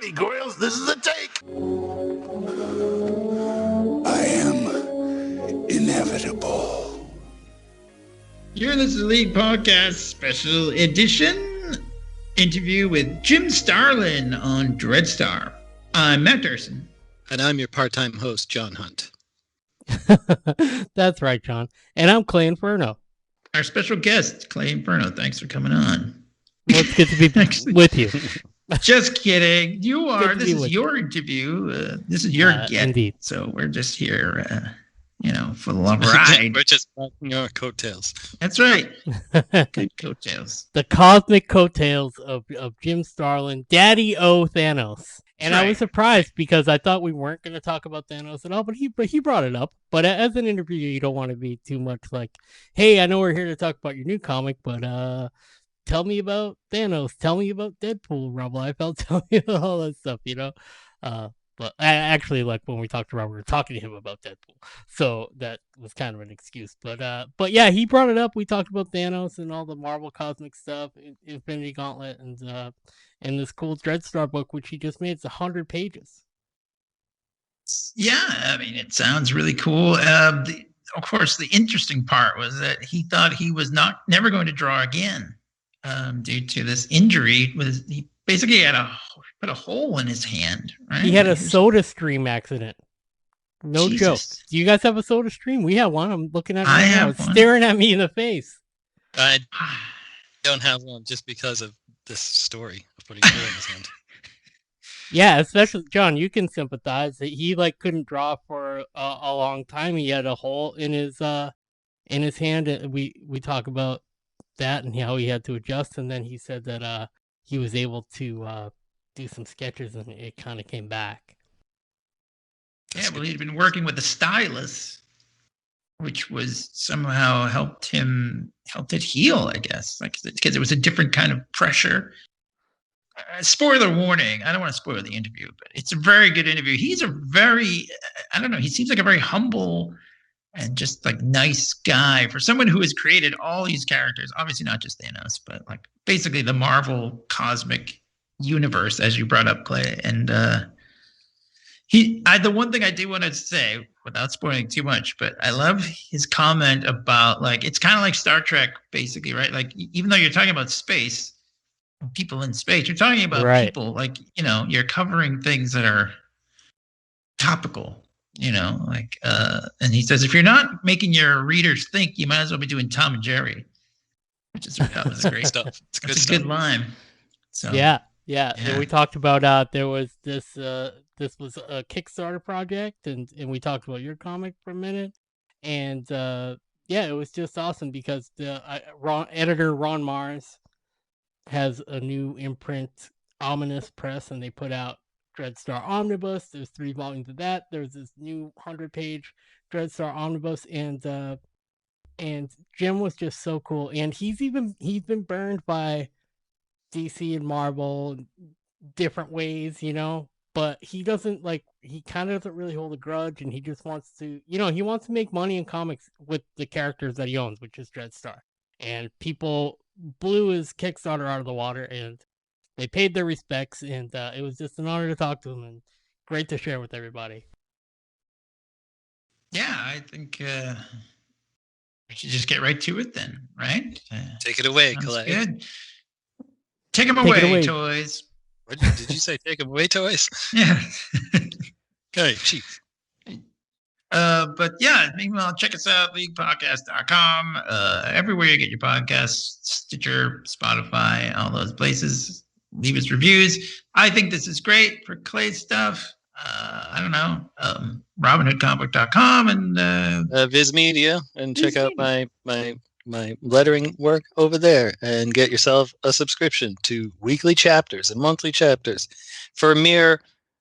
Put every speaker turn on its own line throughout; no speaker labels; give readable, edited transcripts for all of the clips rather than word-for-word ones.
righty, Goyles, this is a take.
I am inevitable.
You're listening to League Podcast Special Edition interview with Jim Starlin on Dreadstar. I'm Matt Durson.
And I'm your part-time host, John Hunt.
That's right, John. And I'm Clay Inferno.
Our special guest, Clay Inferno. Thanks for coming on.
Well, it's good to be with you.
Just kidding. You are. This is your interview. This is your guest.
Indeed.
So we're just here, for the love ride.
We're just watching your coattails.
That's right. Good coattails.
The cosmic coattails of Jim Starlin, Daddy O Thanos. And I was surprised because I thought we weren't going to talk about Thanos at all, but he brought it up. But as an interviewer, you don't want to be too much like, hey, I know we're here to talk about your new comic, but tell me about Thanos. Tell me about Deadpool, Rob Liefeld. Tell me about all that stuff, But I actually, like, when we talked to Rob, we were talking to him about Deadpool. So that was kind of an excuse. But yeah, he brought it up. We talked about Thanos and all the Marvel cosmic stuff, Infinity Gauntlet, and this cool Dreadstar book, which he just made. It's 100 pages.
Yeah, I mean, it sounds really cool. Of course, the interesting part was that he thought he was never going to draw again due to this injury. He basically put a hole in his hand, right?
He had a soda stream accident. No joke. Do you guys have a soda stream? We have one. I'm looking at it right now. It's staring at me in the face.
I don't have one just because of this story of putting a hole in his hand.
Yeah, especially John, you can sympathize. He couldn't draw for a long time. He had a hole in his hand. And we talk about that and how he had to adjust, and then he said that he was able to do some sketches and it kind of came back.
Yeah, well, he'd been working with a stylus, which was somehow helped it heal, I guess, because it was a different kind of pressure. Spoiler warning, I don't want to spoil the interview, but it's a very good interview. He's a very, I don't know, he seems like a very humble and just like nice guy for someone who has created all these characters, obviously not just Thanos, but like basically the Marvel cosmic universe, as you brought up, Clay. And the one thing I do want to say without spoiling too much, but I love his comment about, like, it's kind of like Star Trek, basically, right? Like, even though you're talking about space, people in space, you're talking about people, like, you're covering things that are topical, and he says, if you're not making your readers think, you might as well be doing Tom and Jerry, that was great stuff. It's a good line. So
yeah. And we talked about there was this was a Kickstarter project, and we talked about your comic for a minute, and it was just awesome because the editor Ron Mars has a new imprint, Omnibus Press, and they put out Dreadstar Omnibus. There's 3 volumes of that. There's this new 100-page Dreadstar Omnibus, and Jim was just so cool. And he's been burned by DC and Marvel different ways, but he doesn't he kind of doesn't really hold a grudge, and he just wants to, he wants to make money in comics with the characters that he owns, which is Dreadstar. And people blew his Kickstarter out of the water, and they paid their respects, and it was just an honor to talk to him and great to share with everybody.
Yeah, I think we should just get right to it then, right?
Take it away, Clay.
Good. Take them away, toys.
What, did you say take them away, toys?
Yeah.
Okay, chief.
But yeah, meanwhile, check us out, LeaguePodcast.com. Everywhere you get your podcasts, Stitcher, Spotify, all those places. Leave us reviews. I think this is great for Clay stuff. I don't know. RobinHoodComic.com and
Viz Media, and check out my lettering work over there, and get yourself a subscription to weekly chapters and monthly chapters for a mere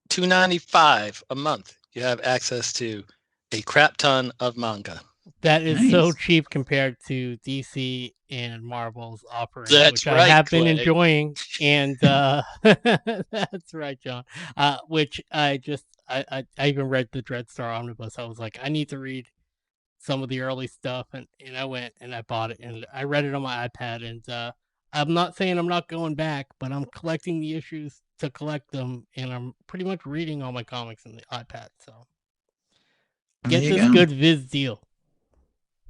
$2.95 a month. You have access to a crap ton of manga.
That is so cheap compared to DC and Marvel's offering, which
right,
I have
Clay.
been enjoying. And that's right, John. Which I even read the Dreadstar Omnibus. I was like, I need to read some of the early stuff, and I went and I bought it, and I read it on my iPad, and I'm not saying I'm not going back, but I'm collecting the issues to collect them, and I'm pretty much reading all my comics in the iPad. So get this good Viz deal.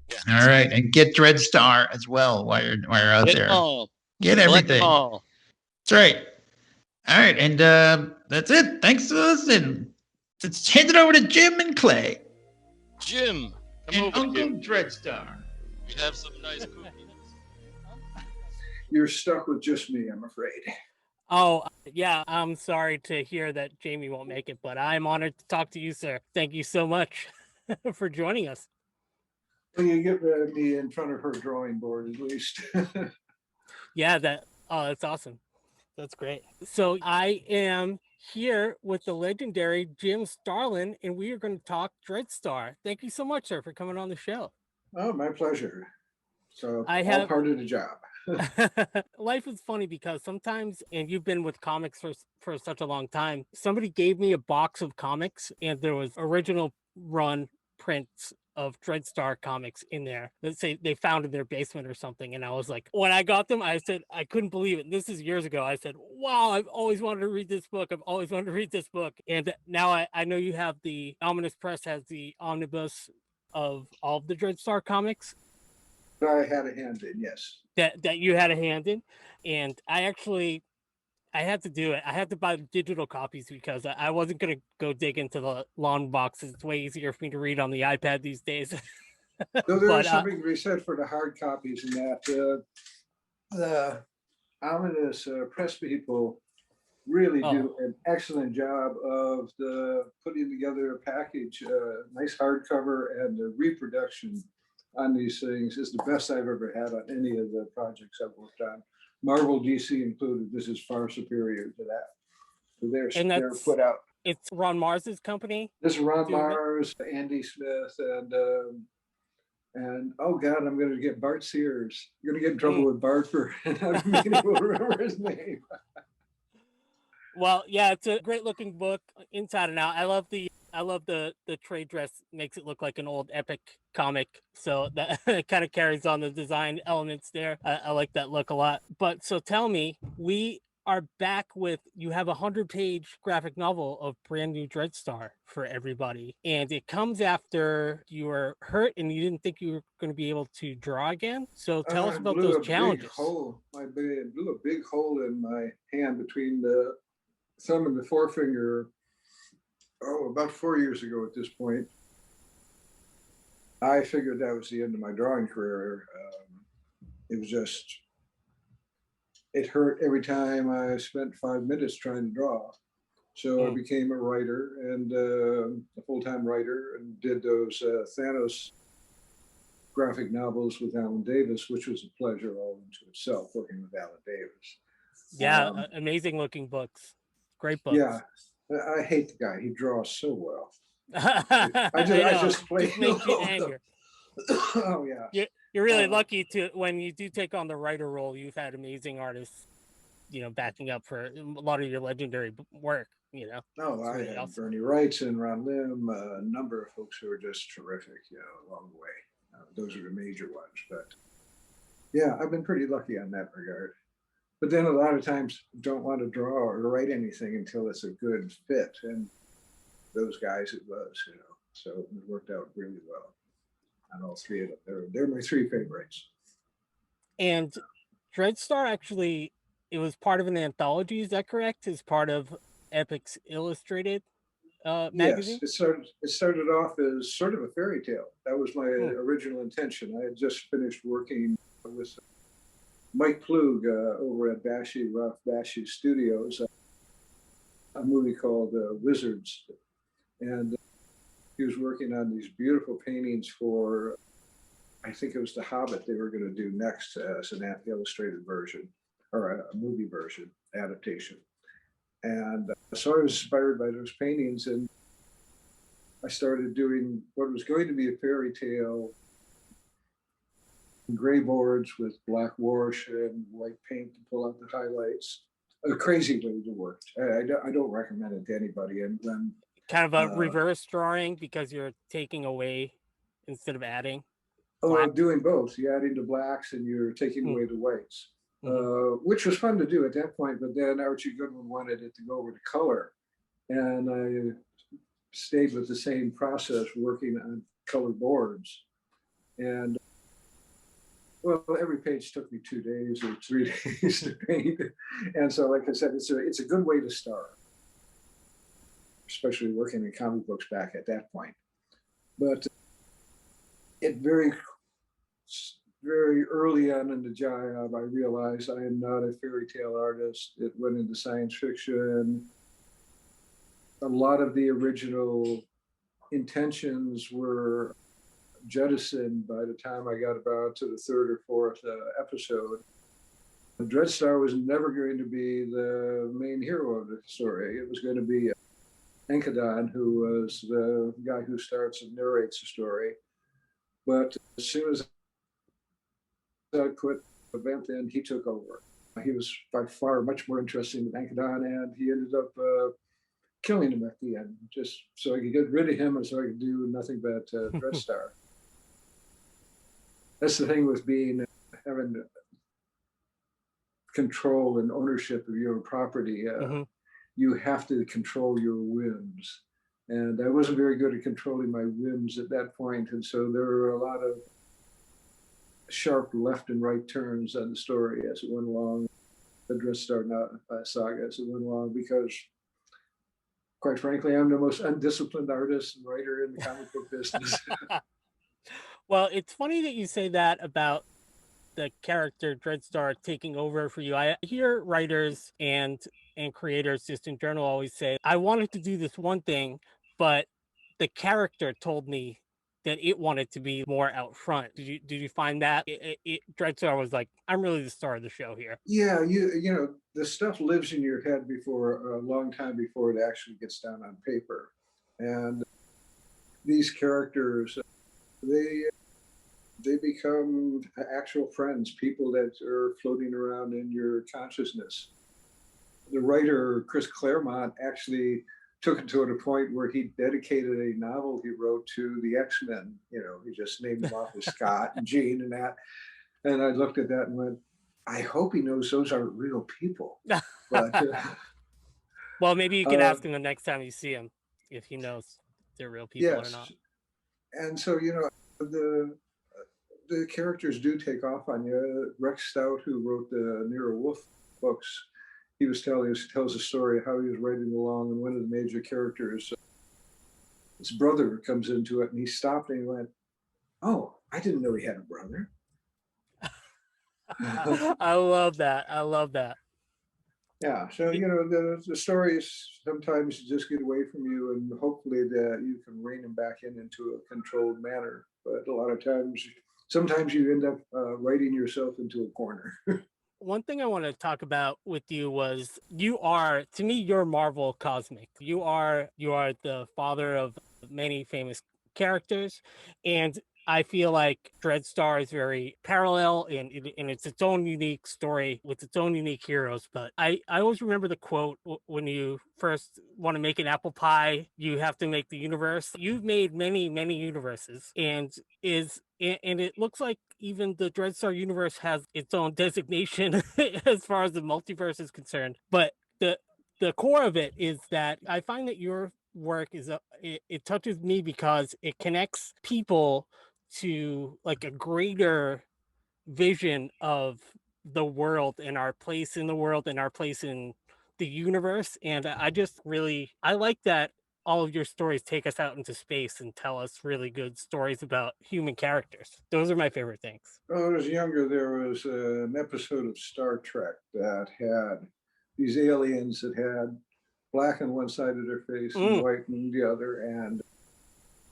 Yeah. All right, and get Dreadstar as well while you're out there. Get everything.
All.
That's right. All right, and that's it. Thanks for listening. Let's hand it over to Jim and Clay.
Jim,
come and over Uncle Dreadstar.
We have some nice cookies.
You're stuck with just me, I'm afraid.
Oh, yeah, I'm sorry to hear that Jaime won't make it, but I'm honored to talk to you, sir. Thank you so much for joining us.
Well, you get me in front of her drawing board, at least.
Yeah, that's awesome. That's great. So I am here with the legendary Jim Starlin, and we are going to talk Dreadstar. Thank you so much, sir, for coming on the show.
Oh, my pleasure. So all part of the job.
Life is funny because sometimes, and you've been with comics for such a long time, somebody gave me a box of comics and there was original run prints of Dreadstar comics in there. Let's say they found in their basement or something. And I was like, when I got them, I said, I couldn't believe it. This is years ago. I said, wow, I've always wanted to read this book. I've always wanted to read this book. And now I know you have the Omnibus Press has the omnibus of all of the Dreadstar comics.
I had a hand in, yes.
That you had a hand in. And I had to do it. I had to buy digital copies because I wasn't going to go dig into the long boxes. It's way easier for me to read on the iPad these days.
So there's something to be said for the hard copies, and that the Omnibus Press people really do an excellent job of putting together a package, nice hardcover, and the reproduction on these things is the best I've ever had on any of the projects I've worked on. Marvel, DC included, this is far superior to that. So they're put out.
It's Ron Mars's company?
This is Ron Mars, Andy Smith, and oh God, I'm going to get Bart Sears. I'm going to get in trouble with Bart for not being able to remember his name.
Well, yeah, it's a great looking book inside and out. I love the trade dress, makes it look like an old epic comic. So that kind of carries on the design elements there. I like that look a lot. But so tell me, we are back with, you have a 100-page graphic novel of brand new Dreadstar for everybody. And it comes after you were hurt and you didn't think you were going to be able to draw again. So tell us about those challenges.
I blew a big hole in my hand between the thumb and the forefinger. About 4 years ago at this point. I figured that was the end of my drawing career. It hurt every time I spent 5 minutes trying to draw. So I became a writer and a full-time writer, and did those Thanos graphic novels with Alan Davis, which was a pleasure all into itself, working with Alan Davis.
Yeah, amazing looking books. Great books.
Yeah. I hate the guy. He draws so well. I just play.
Just makes you angry.
Oh yeah.
You're really lucky to, when you do take on the writer role, you've had amazing artists, backing up for a lot of your legendary work.
I had awesome. Bernie Wrights and Ron Lim, a number of folks who are just terrific, along the way. Those are the major ones, but yeah, I've been pretty lucky on that regard. But then a lot of times don't want to draw or write anything until it's a good fit. And those guys it was, so it worked out really well on all three of them. They're my three favorites.
And Dreadstar, actually, it was part of an anthology, is that correct? As part of Epic's Illustrated magazine?
Yes, it started off as sort of a fairy tale. That was my original intention. I had just finished working with Mike Plug over at Ralph Bashy Studios, a movie called Wizards. And he was working on these beautiful paintings for, I think it was The Hobbit they were going to do next as an illustrated version, or a movie version adaptation. And so I was inspired by those paintings, and I started doing what was going to be a fairy tale, gray boards with black wash and white paint to pull out the highlights. A crazy way to work. I don't recommend it to anybody. And then
kind of a reverse drawing, because you're taking away instead of adding.
I'm doing both. You're adding the blacks and you're taking away the whites. which was fun to do at that point. But then Archie Goodwin wanted it to go over to color, and I stayed with the same process, working on color boards. And well, every page took me 2 days or 3 days to paint. And so, like I said, it's a good way to start, especially working in comic books back at that point. But it very early on in the job, I realized I am not a fairy tale artist. It went into science fiction. A lot of the original intentions were jettisoned by the time I got about to the third or fourth episode. Dreadstar was never going to be the main hero of the story. It was going to be Enkedon, who was the guy who starts and narrates the story. But as soon as I quit the event, then he took over. He was by far much more interesting than Enkedon, and he ended up killing him at the end, just so I could get rid of him and so I could do nothing but Dreadstar. That's the thing with having control and ownership of your property. You have to control your whims. And I wasn't very good at controlling my whims at that point. And so there were a lot of sharp left and right turns on the story as it went along, the Dreadstar saga as it went along, because quite frankly, I'm the most undisciplined artist and writer in the comic book business.
Well, it's funny that you say that about the character Dreadstar taking over for you. I hear writers and creators just in general always say, I wanted to do this one thing, but the character told me that it wanted to be more out front. Did you find that Dreadstar was like, I'm really the star of the show here? Yeah,
you know, the stuff lives in your head before a long time before it actually gets down on paper. And these characters, they become actual friends, people that are floating around in your consciousness. The writer, Chris Claremont, actually took it to a point where he dedicated a novel he wrote to the X-Men. You know, he just named them off as Scott and Jean and that. And I looked at that and went, I hope he knows those aren't real people. But,
well, maybe you can ask him the next time you see him if he knows they're real people or not.
And so, you know, the characters do take off on you. Rex Stout, who wrote the Nero Wolfe books, he tells a story of how he was writing along, and one of the major characters, his brother comes into it, and he stopped and he went, "Oh, I didn't know he had a brother."
I love that. I love that.
Yeah, so you know the stories sometimes just get away from you, and hopefully that you can rein them back into a controlled manner. But a lot of times, sometimes you end up writing yourself into a corner.
One thing I want to talk about with you was to me, you're Marvel Cosmic. You are the father of many famous characters, and I feel like Dreadstar is very parallel and it's its own unique story with its own unique heroes. But I always remember the quote, when you first want to make an apple pie, you have to make the universe. You've made many, many universes, and it looks like even the Dreadstar universe has its own designation as far as the multiverse is concerned. But the core of it is that I find that your work it touches me because it connects people to like a greater vision of the world and our place in the world and our place in the universe. And I like that all of your stories take us out into space and tell us really good stories about human characters. Those are my favorite things.
When I was younger, there was an episode of Star Trek that had these aliens that had black on one side of their face and white on the other. And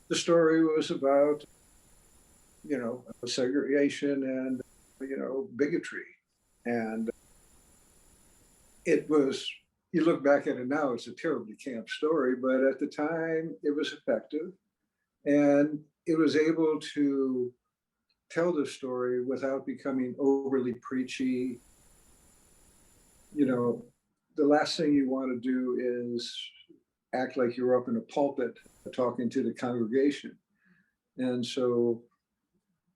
the story was about, you know, segregation and, you know, bigotry. And it was, you look back at it now, it's a terribly camp story, but at the time it was effective. And it was able to tell the story without becoming overly preachy. You know, the last thing you want to do is act like you're up in a pulpit talking to the congregation. And so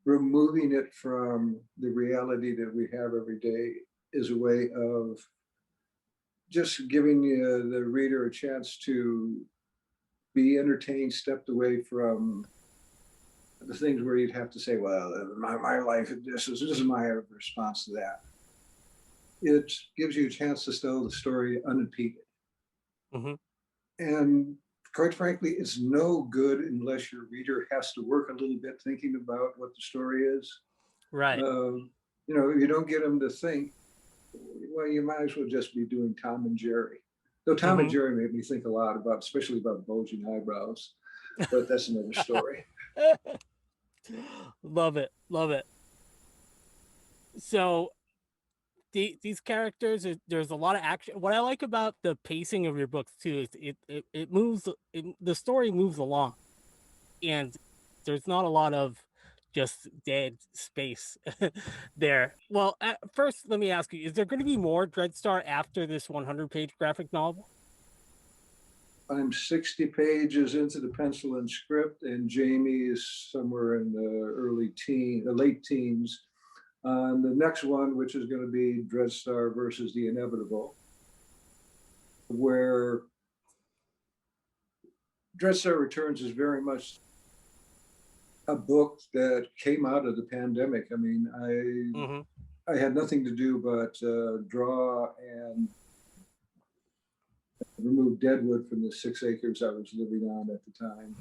removing it from the reality that we have every day is a way of just giving the reader a chance to be entertained, stepped away from the things where you'd have to say, well, my life, this is my response to that. It gives you a chance to tell the story unimpeded.
Mm-hmm.
And quite frankly, it's no good unless your reader has to work a little bit thinking about what the story is.
Right.
You know, if you don't get them to think, well, you might as well just be doing Tom and Jerry. Though Tom and Jerry made me think a lot about, especially about bulging eyebrows, but that's another story.
Love it. Love it. So these characters, there's a lot of action. What I like about the pacing of your books too is it moves, the story moves along, and there's not a lot of just dead space there. Well, first, let me ask you: is there going to be more Dreadstar after this 100-page graphic novel?
I'm 60 pages into the pencil and script, and Jamie is somewhere in the late teens. On the next one, which is going to be Dreadstar versus the Inevitable, where Dreadstar Returns is very much a book that came out of the pandemic. I mean, I had nothing to do but draw and remove deadwood from the 6 acres I was living on at the time.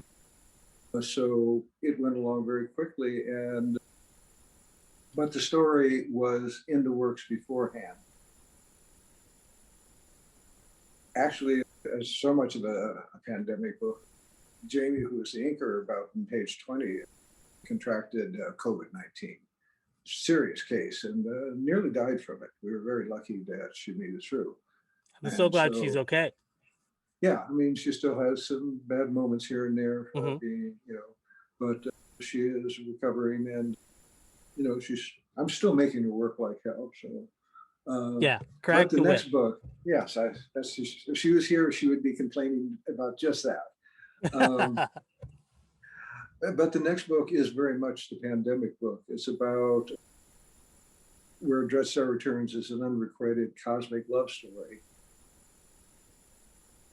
So it went along very quickly, but the story was in the works beforehand. Actually, as so much of a pandemic book, Jamie, who was the inker about in page 20, contracted COVID-19. Serious case, and nearly died from it. We were very lucky that she made it through.
I'm so glad she's okay.
Yeah, I mean, she still has some bad moments here and there, being, you know, but she is recovering, and you know, I'm still making her work like hell. So
yeah,
but the next book, yes, if she was here, she would be complaining about just that. But the next book is very much the pandemic book. It's about where Dreadstar Returns is an unrequited cosmic love story.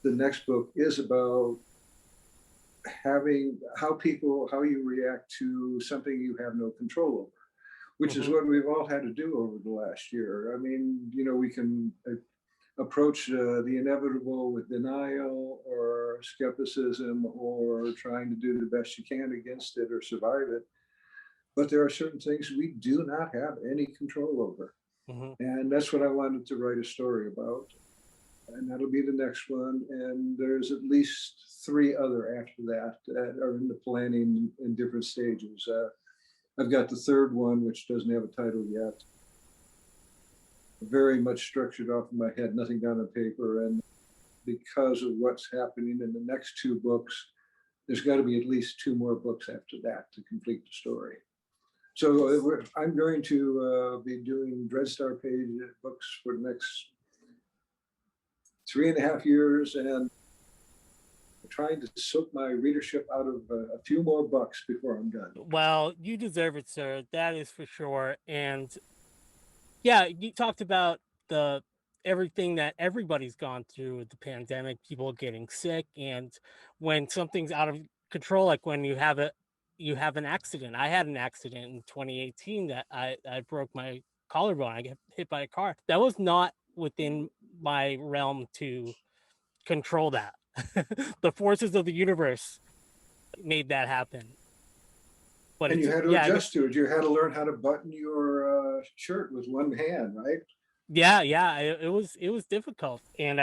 The next book is about how you react to something you have no control over, which is what we've all had to do over the last year. I mean, you know, we can approach the inevitable with denial or skepticism or trying to do the best you can against it or survive it. But there are certain things we do not have any control over. And that's what I wanted to write a story about. And that'll be the next one. And there's at least 3 other after that that are in the planning in different stages. I've got the 3rd one, which doesn't have a title yet. Very much structured off in my head, nothing down on paper. And because of what's happening in the next 2 books, there's got to be at least 2 more books after that to complete the story. So I'm going to be doing Dreadstar page books for the next 3.5 years, and trying to soak my readership out of a few more bucks before I'm done.
Well, you deserve it, sir. That is for sure. And yeah, you talked about everything that everybody's gone through with the pandemic, people getting sick, and when something's out of control, like when you have an accident. I had an accident in 2018 that I broke my collarbone. I got hit by a car. That was not within my realm to control that. The forces of the universe made that happen. But
you had to adjust to it. You had to learn how to button your shirt with one hand, right?
Yeah, it was difficult, and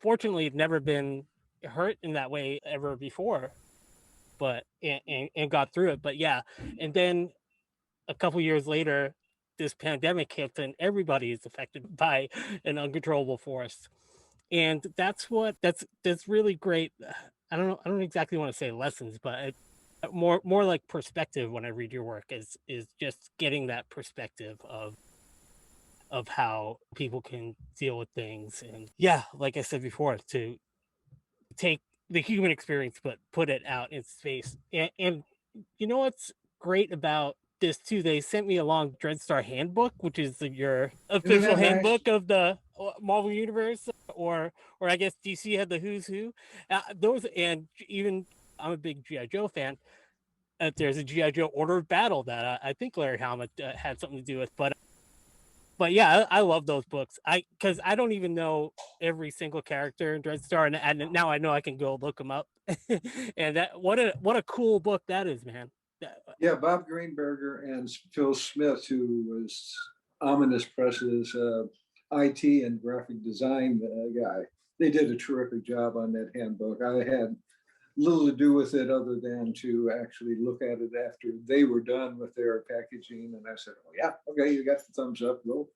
fortunately, I'd never been hurt in that way ever before, but and got through it. But yeah, and then a couple years later, this pandemic hit, and everybody is affected by an uncontrollable force, and that's really great. I don't exactly want to say lessons, but more like perspective. When I read your work, is just getting that perspective of how people can deal with things. And yeah, like I said before, to take the human experience but put it out in space. And you know what's great about this too. They sent me along Dreadstar Handbook, which is your
Isn't
official
that nice?
handbook of the Marvel Universe, or I guess DC had the Who's Who. Those, and even I'm a big GI Joe fan. There's a GI Joe Order of Battle that I think Larry Hama had something to do with, but yeah, I love those books. Because I don't even know every single character in Dreadstar, and now I know I can go look them up. And that what a cool book that is, man.
Yeah, Bob Greenberger and Phil Smith, who was Omnibus Press's IT and graphic design guy, they did a terrific job on that handbook. I had little to do with it other than to actually look at it after they were done with their packaging, and I said, "Oh yeah, okay, you got the thumbs up, go."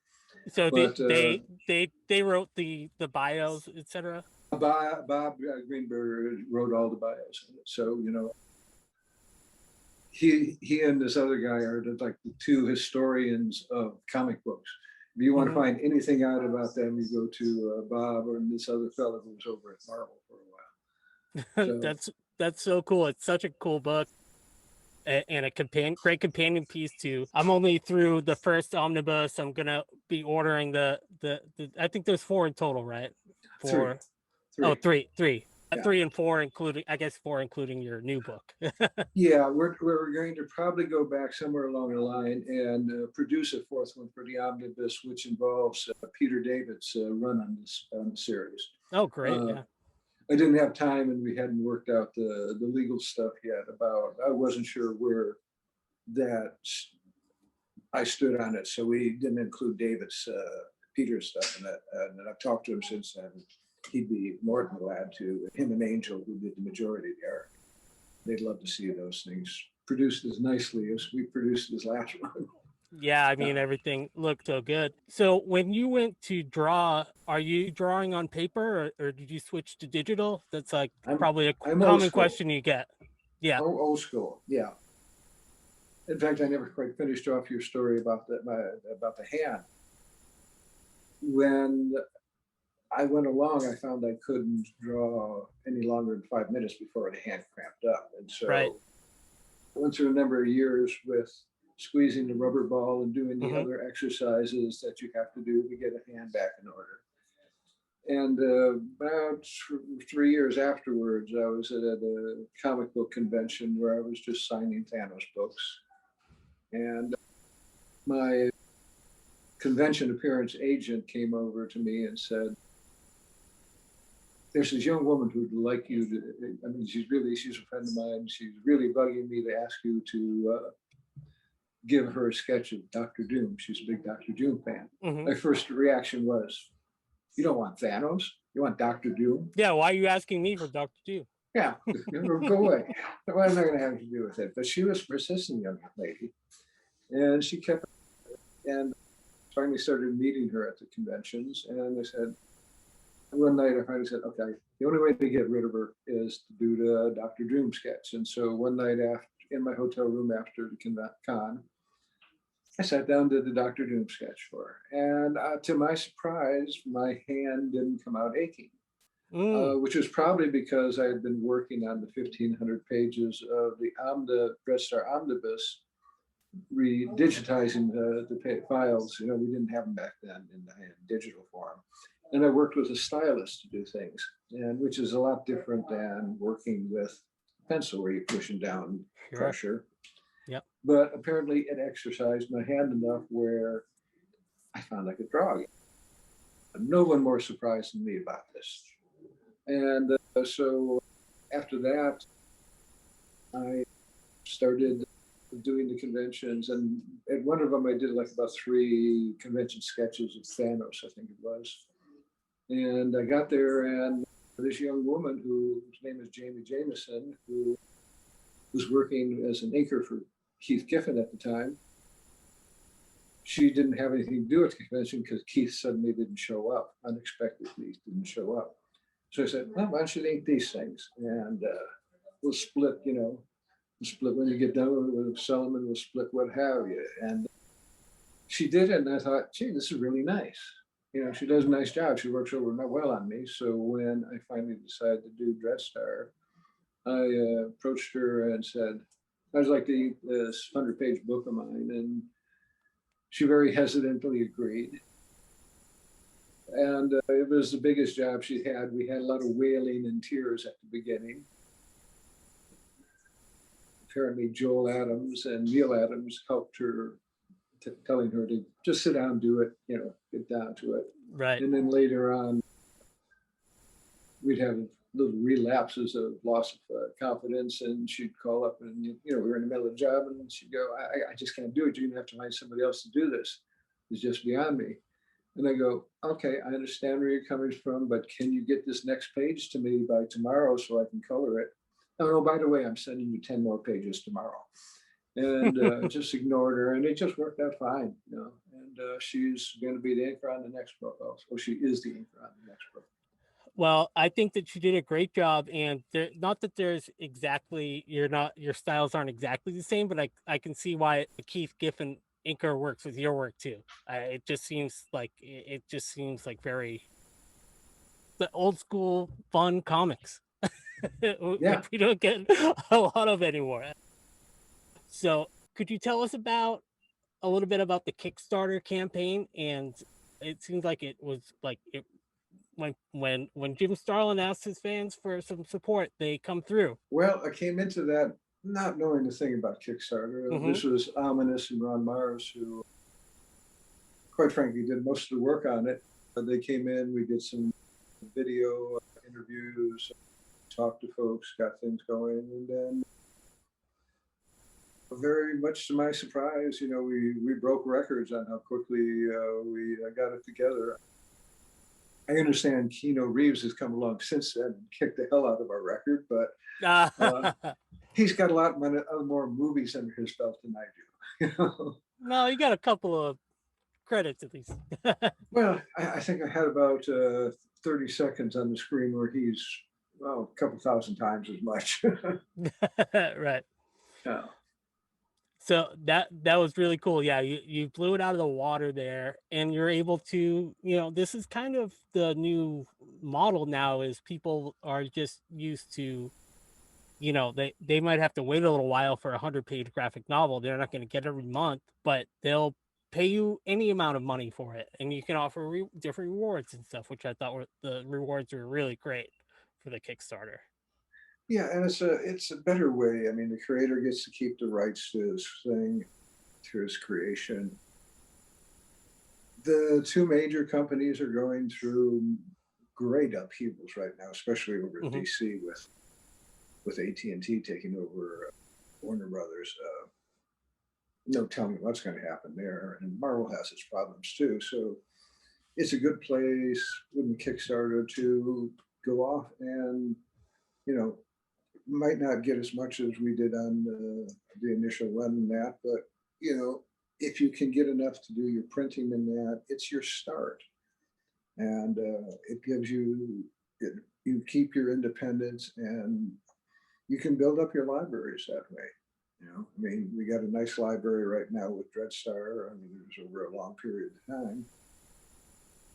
So
But,
they wrote the bios, etc.
Bob Greenberger wrote all the bios in it, so he and this other guy are like the two historians of comic books. If you want to find anything out about them, you go to Bob or this other fellow who was over at Marvel for a while. So,
That's so cool. It's such a cool book, and a great companion piece too. I'm only through the first omnibus. I'm gonna be ordering the I think there's 4 in total, right?
Three.
Oh, three.
Yeah.
3 and 4, including, I guess, 4 including your new book.
Yeah, we're going to probably go back somewhere along the line and produce a 4th one for the omnibus, which involves Peter David's run on the series.
Oh, great! Yeah.
I didn't have time, and we hadn't worked out the legal stuff yet. I wasn't sure where that I stood on it, so we didn't include David's Peter's stuff in that. And I've talked to him since then. He'd be more than glad to. Him and Angel, who did the majority of the art, they'd love to see those things produced as nicely as we produced this last one.
Yeah, I mean, everything looked so good. So when you went to draw, are you drawing on paper, or did you switch to digital? That's like probably a common question you get. Yeah.
Old school, yeah. In fact, I never quite finished off your story about the hand. When I went along, I found I couldn't draw any longer than 5 minutes before the hand cramped up. And so I went through a number of years with squeezing the rubber ball and doing the other exercises that you have to do to get a hand back in order. And about 3 years afterwards, I was at a comic book convention where I was just signing Thanos books. And my convention appearance agent came over to me and said, "There's this young woman who'd like you to, I mean, she's a friend of mine. She's really bugging me to ask you to give her a sketch of Dr. Doom. She's a big Dr. Doom fan." My first reaction was, "You don't want Thanos? You want Dr. Doom?"
Yeah, why are you asking me for Dr. Doom?
Yeah, go away. What am I going to have to do with it? But she was a persistent young lady. And she kept, and finally started meeting her at the conventions. And I said, one night I finally said, okay, the only way to get rid of her is to do the Dr. Doom sketch. And so one night after, in my hotel room after the con, I sat down, did the Dr. Doom sketch for her. And to my surprise, my hand didn't come out aching, which was probably because I had been working on the 1,500 pages of the Dreadstar Omnibus, digitizing the files. We didn't have them back then in the digital form. And I worked with a stylist to do things, and which is a lot different than working with pencil where you're pushing down pressure.
Yep.
But apparently it exercised my hand enough where I found I could draw again. No one more surprised than me about this. And so after that, I started doing the conventions, and at one of them I did like about 3 convention sketches of Thanos, I think it was. And I got there, and this young woman whose name is Jaime Jameson, who was working as an inker for Keith Giffen at the time, she didn't have anything to do with the convention because Keith suddenly didn't show up, unexpectedly didn't show up. So I said, well, why don't you ink these things? And we'll split, split when you get done with Solomon, we'll split what have you. And she did it, and I thought, gee, this is really nice. She does a nice job. She works over well on me. So when I finally decided to do Dreadstar, I approached her and said, I was like to eat this 100-page book of mine, and she very hesitantly agreed. And it was the biggest job she had. We had a lot of wailing and tears at the beginning. Apparently Joel Adams and Neil Adams helped her, telling her to just sit down and do it, get down to it.
Right.
And then later on, we'd have little relapses of loss of confidence, and she'd call up and, we were in the middle of the job, and she'd go, I just can't do it. You're gonna have to find somebody else to do this. It's just beyond me. And I go, okay, I understand where you're coming from, but can you get this next page to me by tomorrow so I can color it? Oh, by the way, I'm sending you 10 more pages tomorrow. And just ignored her, and it just worked out fine, And she's going to be the inker on the next book also. Well, she is the inker on the next book.
Well, I think that you did a great job, and not that there's exactly your styles aren't exactly the same, but I can see why Keith Giffen inker works with your work too. It just seems like very the old school fun comics.
Yeah.
We don't get a lot of anymore. So could you tell us a little bit about the Kickstarter campaign? And it seems like it was like it when Jim Starlin asked his fans for some support, they come through.
Well, I came into that not knowing a thing about Kickstarter.
Mm-hmm.
This was Omnibus and Ron Mars, who, quite frankly, did most of the work on it. They came in, we did some video interviews, talked to folks, got things going, and then very much to my surprise, we broke records on how quickly we got it together. I understand Keanu Reeves has come along since then and kicked the hell out of our record, but he's got a lot more movies under his belt than I do.
No, you got a couple of credits at least.
Well, I think I had about 30 seconds on the screen where he's a couple thousand times as much.
Right.
Yeah.
So that was really cool. Yeah, you blew it out of the water there, and you're able to, this is kind of the new model now, is people are just used to, they might have to wait a little while for a 100-page graphic novel. They're not going to get every month, but they'll pay you any amount of money for it, and you can offer different rewards and stuff, which I thought the rewards were really great for the Kickstarter.
Yeah, and it's a better way. I mean, the creator gets to keep the rights to his thing, to his creation. The two major companies are going through great upheavals right now, especially over in DC with AT&T taking over Warner Brothers. No telling what's going to happen there, and Marvel has its problems too. So it's a good place with the Kickstarter to go off and, might not get as much as we did on the initial run in that, but if you can get enough to do your printing in that, it's your start, and it gives you keep your independence, and you can build up your libraries that way. I mean, we got a nice library right now with Dreadstar. I mean, it was over a long period of time.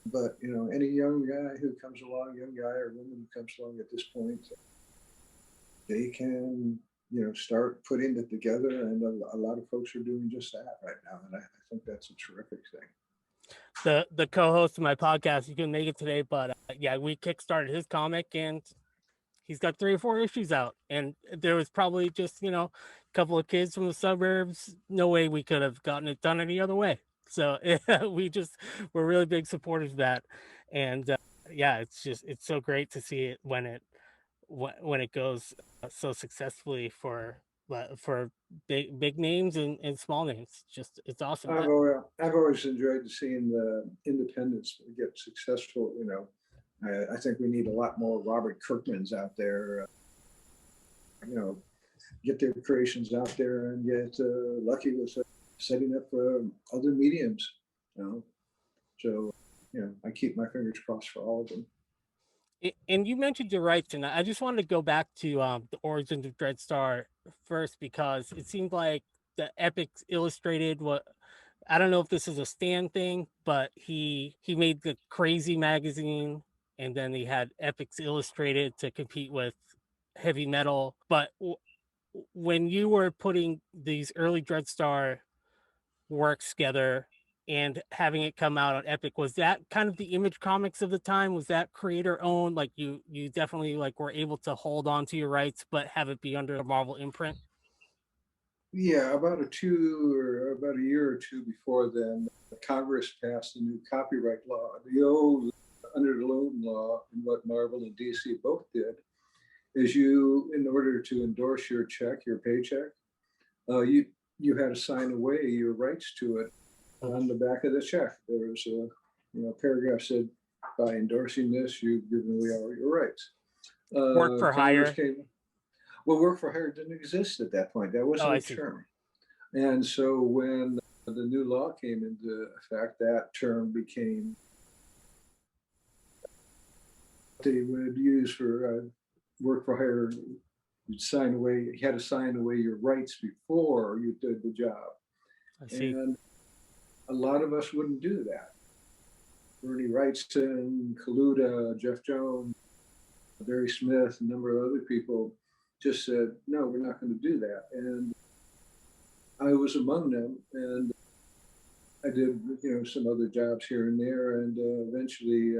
But any young guy who comes along, young guy or woman who comes along at this point, they can, start putting it together, and a lot of folks are doing just that right now, and I think that's a terrific thing.
The co-host of my podcast, you couldn't make it today, but yeah, we kickstarted his comic, and he's got 3 or 4 issues out, and there was probably just a couple of kids from the suburbs. No way we could have gotten it done any other way. So we're really big supporters of that, and yeah, it's so great to see it when it goes so successfully for big names and small names. It's awesome.
I've always enjoyed seeing the independents get successful. I think we need a lot more Robert Kirkmans out there. Get their creations out there and get lucky with setting up other mediums. So I keep my fingers crossed for all of them.
And you mentioned your rights, and I just wanted to go back to the origins of Dreadstar first, because it seemed like the Epics Illustrated, I don't know if this is a Stan thing, but he made the Crazy magazine, and then he had Epics Illustrated to compete with Heavy Metal. But when you were putting these early Dreadstar works together and having it come out on Epic, was that kind of the Image Comics of the time? Was that creator owned? Like you definitely like were able to hold on to your rights, but have it be under a Marvel imprint?
Yeah, about a year or two before then, Congress passed a new copyright law. The old under the Loan law, and what Marvel and DC both did, is you, in order to endorse your check, your paycheck, you had to sign away your rights to it on the back of the check. There was a paragraph said, by endorsing this, you've given away all your rights.
Work for hire.
Well, work for hire didn't exist at that point. That wasn't a term. And so when the new law came into effect, that term became they would use for work for hire. You had to sign away your rights before you did the job.
I see.
And a lot of us wouldn't do that. Bernie Wrightson, Kaluta, Jeff Jones, Barry Smith, a number of other people just said, no, we're not going to do that. And I was among them, and I did, some other jobs here and there, and eventually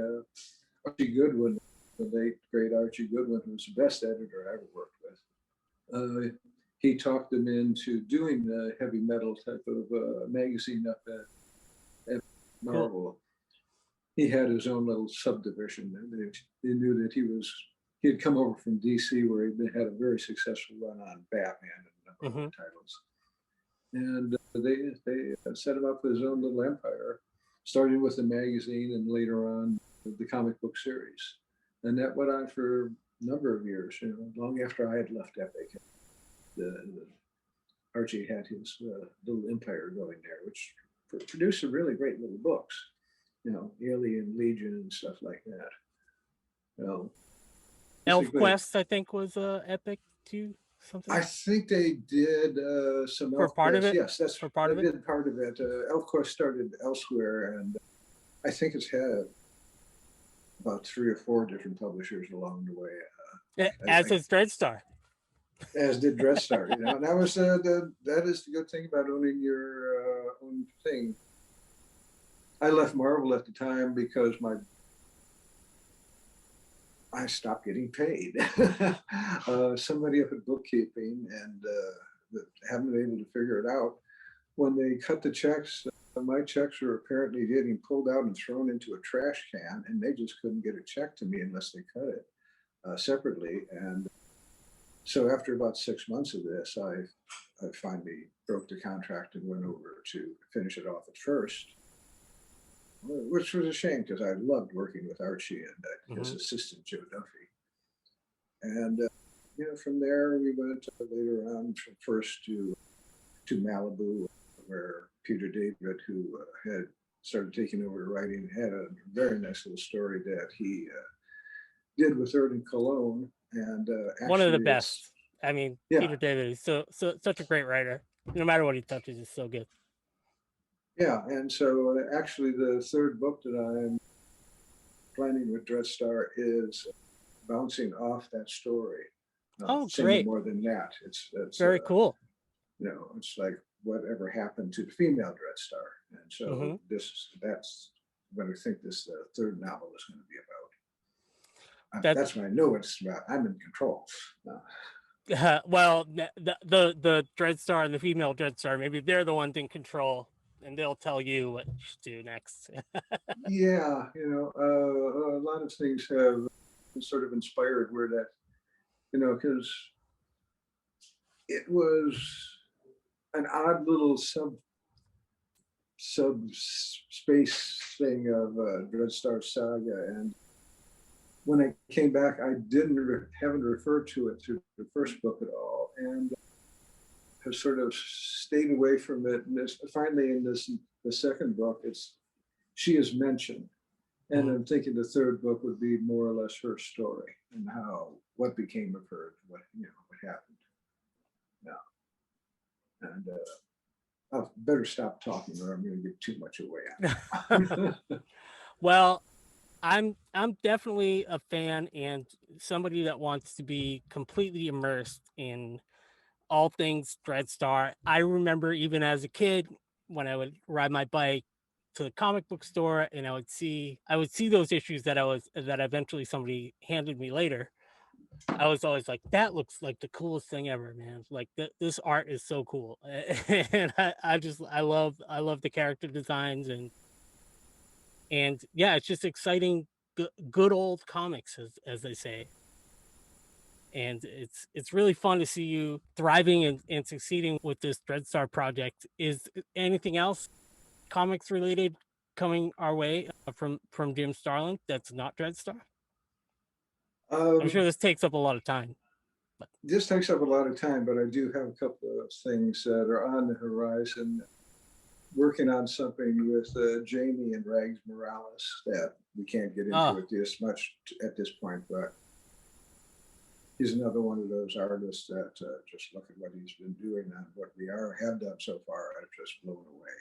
Archie Goodwin, the late great Archie Goodwin, who was the best editor I ever worked with, he talked them into doing the heavy metal type of magazine up at Marvel. Cool. He had his own little subdivision. They knew that he had come over from DC, where he'd had a very successful run on Batman and a number of titles. And they set him up with his own little empire, starting with the magazine and later on the comic book series. And that went on for a number of years, long after I had left Epic. Archie had his little empire going there, which produced some really great little books, Alien Legion and stuff like that.
ElfQuest, I think, was Epic too. Something.
I think they did some
for part of it.
Yes, that's
for part of it.
Did part of it. ElfQuest started elsewhere, and I think it's had about 3 or 4 different publishers along the way.
As is Dreadstar.
As did Dreadstar. And that was that is the good thing about owning your own thing. I left Marvel at the time because I stopped getting paid. Somebody up at bookkeeping and haven't been able to figure it out. When they cut the checks, my checks were apparently getting pulled out and thrown into a trash can, and they just couldn't get a check to me unless they cut it separately. And so after about 6 months of this, I finally broke the contract and went over to finish it off at first, which was a shame because I loved working with Archie and his assistant, Joe Duffy. And, from there, we went later on first to Malibu, where Peter David, who had started taking over writing, had a very nice little story that he did with Erwin Cologne. And
one of the best. I mean, yeah. Peter David is so such a great writer. No matter what he touches, is so good.
Yeah, and so actually the third book that I'm planning with Dreadstar is bouncing off that story.
Great!
More than that, it's
very cool.
It's like whatever happened to the female Dreadstar, and so that's what I think this third novel is going to be about. That's what I know it's about. I'm in control.
Well, the Dreadstar and the female Dreadstar, maybe they're the ones in control, and they'll tell you what to do next.
Yeah, a lot of things have sort of inspired where that, because it was an odd little subspace thing of Dreadstar Saga, and when I came back, I haven't referred to it through the first book at all, and have sort of stayed away from it. And finally, in the second book, she is mentioned, and I'm thinking the third book would be more or less her story and what became of her, what happened. Yeah, and I better stop talking, or I'm going to give too much away.
Well, I'm definitely a fan and somebody that wants to be completely immersed in all things Dreadstar. I remember even as a kid when I would ride my bike to the comic book store and I would see those issues that eventually somebody handed me later. I was always like, that looks like the coolest thing ever, man. Like this art is so cool. And I love the character designs and yeah, it's just exciting, good old comics, as they say. And it's really fun to see you thriving and succeeding with this Dreadstar project. Is anything else comics related coming our way from Jim Starlin that's not Dreadstar? I'm sure this takes up a lot of time. But
this takes up a lot of time, but I do have a couple of things that are on the horizon. Working on something with Jaime and Rags Morales that we can't get into it this much at this point, but he's another one of those artists that just look at what he's been doing and what we have done so far. I'm just blown away.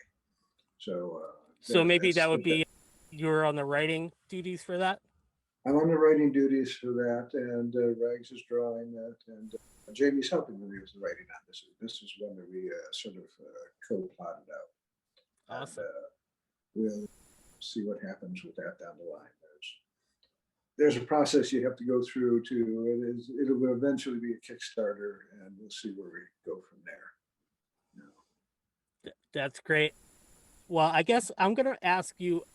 So
maybe that would be you're on the writing duties for that.
I'm on the writing duties for that, and Rags is drawing that, and Jamie's helping me with the writing on this. This is one that we sort of co-plotted out.
Awesome.
And, we'll see what happens with that down the line. There's a process you have to go through it will eventually be a Kickstarter, and we'll see where we go from there.
That's great. Well, I guess I'm going to ask you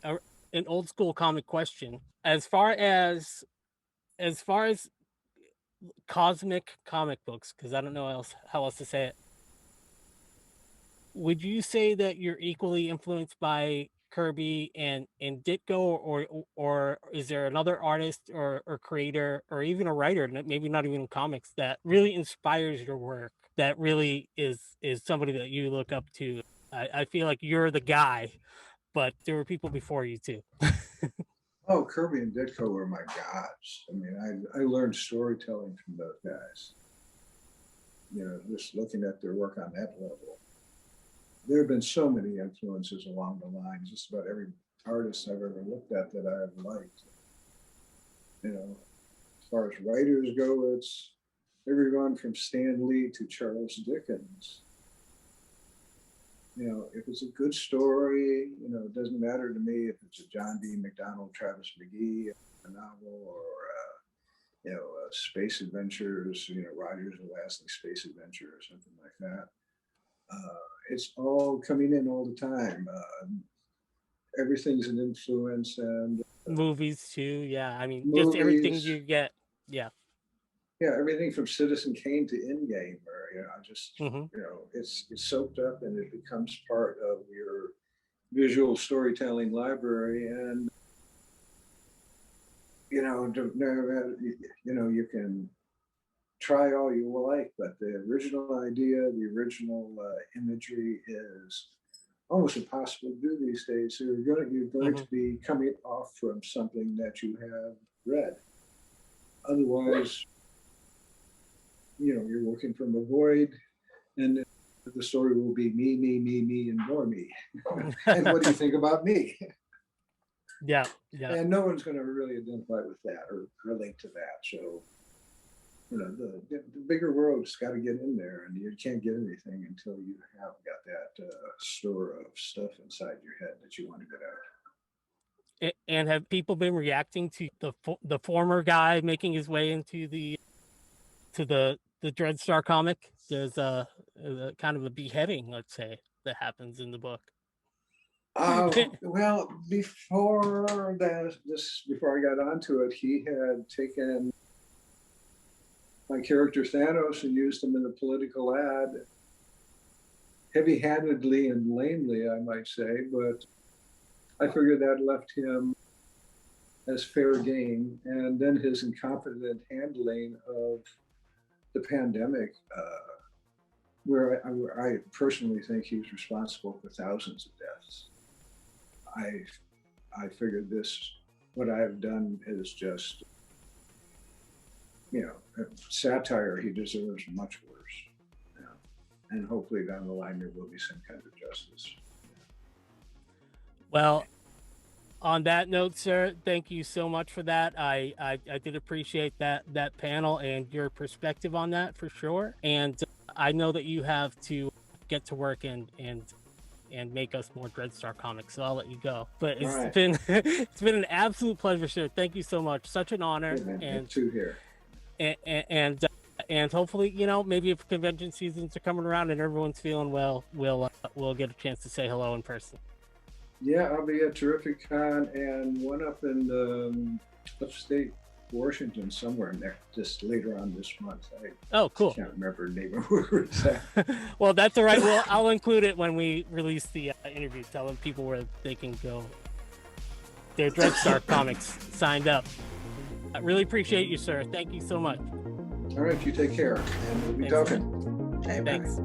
an old school comic question. As far as cosmic comic books, because I don't know how else to say it, would you say that you're equally influenced by Kirby and Ditko, or is there another artist or creator or even a writer, maybe not even in comics, that really inspires your work, that really is somebody that you look up to? I feel like you're the guy, but there were people before you too.
Oh, Kirby and Ditko were my gods. I mean, I learned storytelling from those guys. Just looking at their work on that level. There have been so many influences along the line. Just about every artist I've ever looked at that I've liked. As far as writers go, it's everyone from Stan Lee to Charles Dickens. If it's a good story, it doesn't matter to me if it's a John D. McDonald, Travis McGee, a novel, or Space Adventures, Rogers and Lastley Space Adventure or something like that. It's all coming in all the time. Everything's an influence, and
movies too. Yeah, I mean,
movies,
just everything you get. Yeah.
Yeah, everything from Citizen Kane to Endgame, or it's soaked up and it becomes part of your visual storytelling library, and you can try all you like, but the original idea, the original imagery is almost impossible to do these days. So you're going to be coming off from something that you have read. Otherwise, you're working from a void, and the story will be me, and more me. And what do you think about me?
Yeah.
And no one's going to really identify with that or relate to that. So, the bigger world's got to get in there, and you can't get anything until you have got that store of stuff inside your head that you want to get out.
And have people been reacting to the former guy making his way into the Dreadstar comic? There's a kind of a beheading, let's say, that happens in the book.
Well, before I got onto it, he had taken my character Thanos and used him in a political ad, heavy-handedly and lamely, I might say, but I figured that left him as fair game. And then his incompetent handling of the pandemic, where I personally think he's responsible for thousands of deaths. I figured what I've done is just, satire. He deserves much worse. And hopefully down the line there will be some kind of justice.
Well, On that note, sir, thank you so much for that. I did appreciate that panel and your perspective on that for sure. And I know that you have to get to work and make us more Dreadstar comics, so I'll let you go. But it's been it's been an absolute pleasure, sir. Thank you so much. Such an honor.
Yeah, man,
and
too here.
And hopefully, maybe if convention seasons are coming around and everyone's feeling well, we'll get a chance to say hello in person.
Yeah, I'll be at Terrific Con and one up in upstate Washington somewhere just later on this month.
Cool.
I can't remember the name of where it's at.
Well, that's all right. Well, I'll include it when we release the interview, telling people where they can go. Their Dreadstar comics signed up. I really appreciate you, sir. Thank you so much.
All right, you take care, and we'll be
Thanks,
talking.
Thanks.